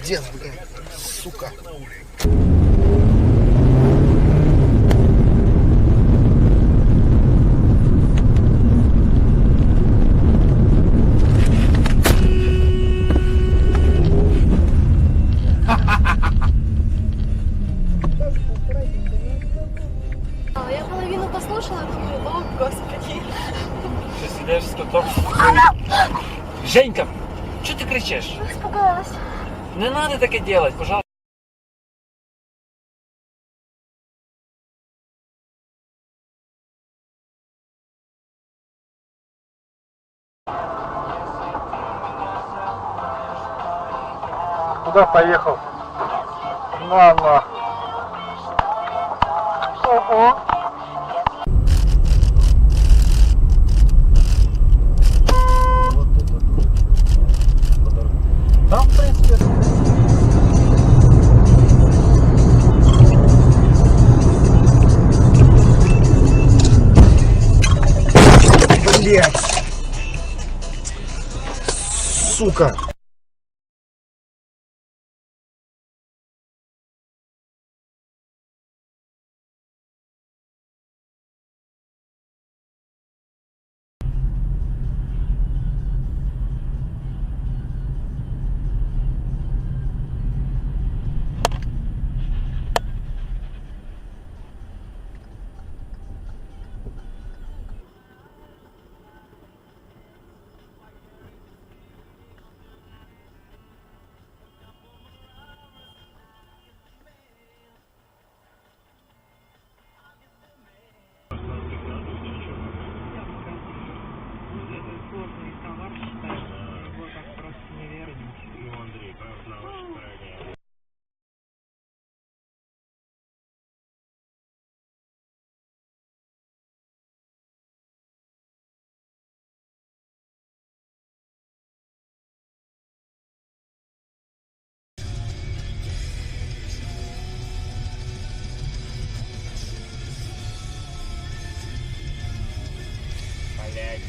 Пиздец, блядь, сука. Я половину послушала, думаю, о, господи. Сейчас сидишь с котом. Женька, что ты кричишь? Испугалась. Не надо так и делать, пожалуйста. Куда поехал? На. Ого. Вот это тоже по дороге. Там, в принципе, блять. Сука. Сложный товар считается, его так просто не вернешь. Ну, Андрей, правда, на вашей стороне. Блять.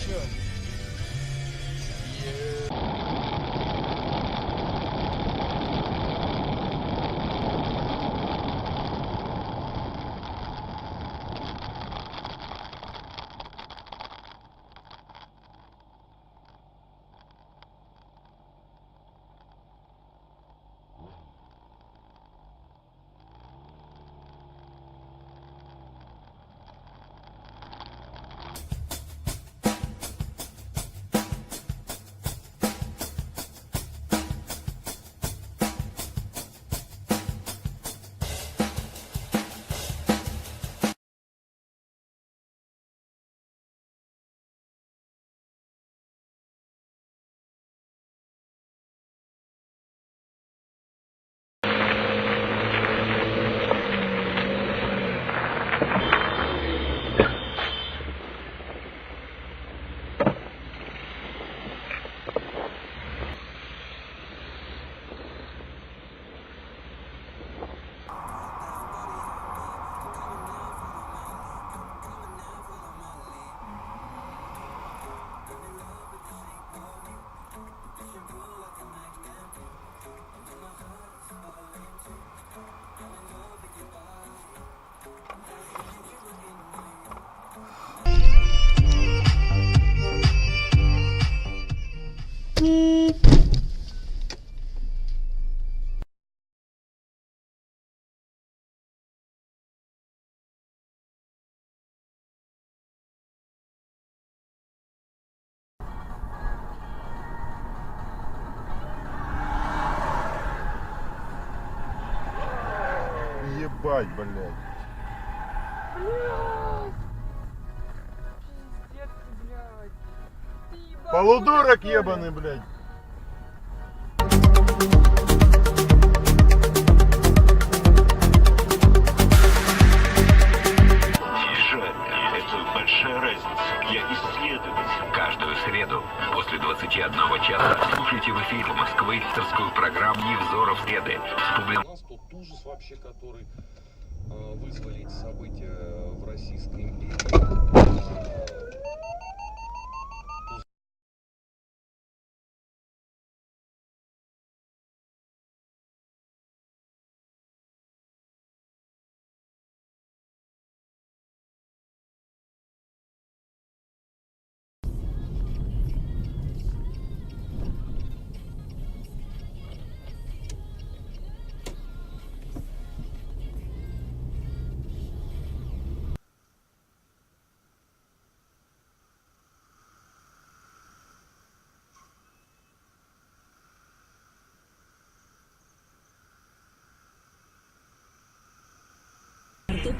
Че? Ебать, блядь. Пиздец, блядь. Полудурок ебаный, блядь. Это большая разница. Я исследователь. Каждую среду после 21 часа слушайте в эфире Москвы авторскую программу «Невзоров среды». У нас тот ужас вообще, который вызвали эти события в Российской империи.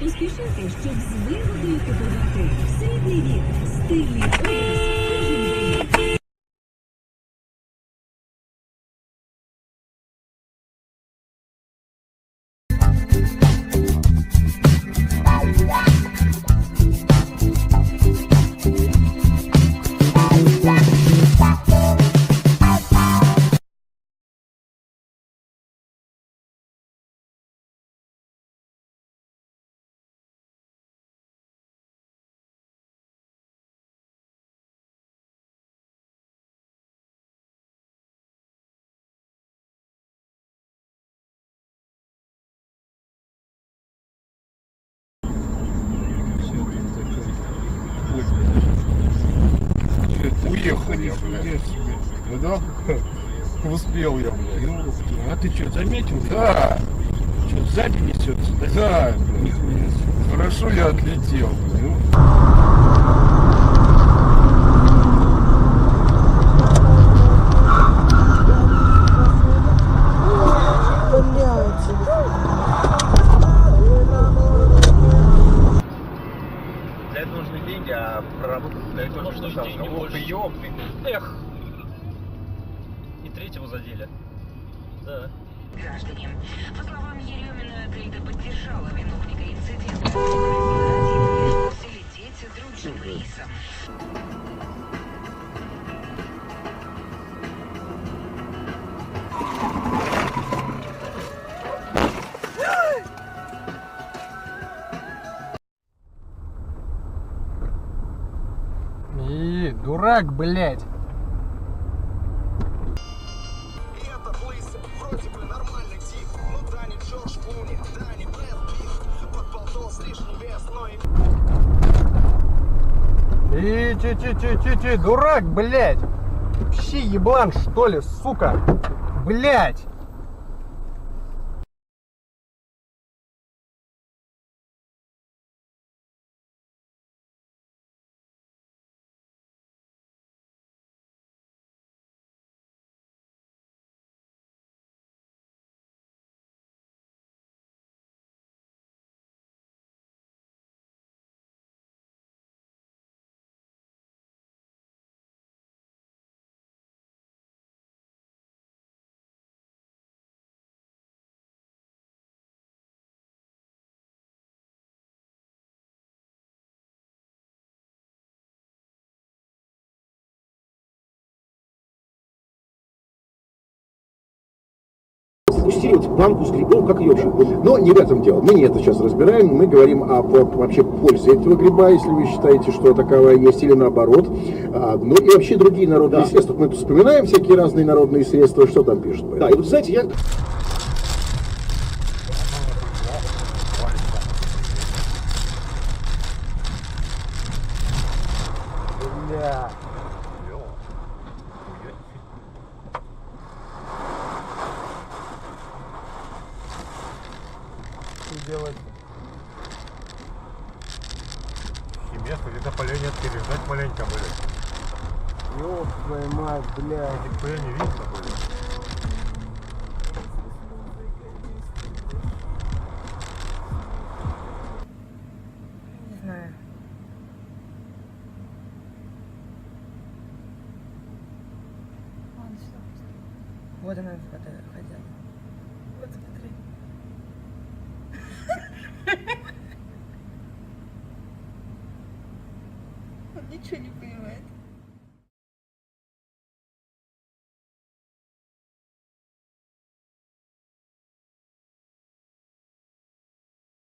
Не поспішайте, щоб з вигодою купувати. Срібний вік. Стильний образ кожен день. Уехал я, блядь. Да? Успел я, блядь. Ну, а ты что, заметил? Да, Что, сзади несется? да, блядь. Хорошо я отлетел, блядь. Для этого нужны деньги, а проработать для этого нужно деньги. Ох, ёпты. Эх. И третьего задели. Да. Граждане, по словам Еремина, Дельта поддержала виновника инцидента. Лететь другим рейсом. И дурак, блядь. Ти, дурак, блядь! Вообще еблан, что ли, сука? Блядь! Спустили вот банку с грибов, как ее вообще? Но не в этом дело. Мы не это сейчас разбираем. Мы говорим о вообще пользе этого гриба, если вы считаете, что таковая есть, или наоборот. Ну и вообще другие народные средства. Мы тут вспоминаем всякие разные народные средства. Что там пишут? Да, и вот знаете, я... Бля. Что делать? Место где-то поление переждать маленько были. Ёб твою мать, блядь. Никто не видно были. Не знаю. Вот она ходила. Вот смотри. Он ничего не понимает.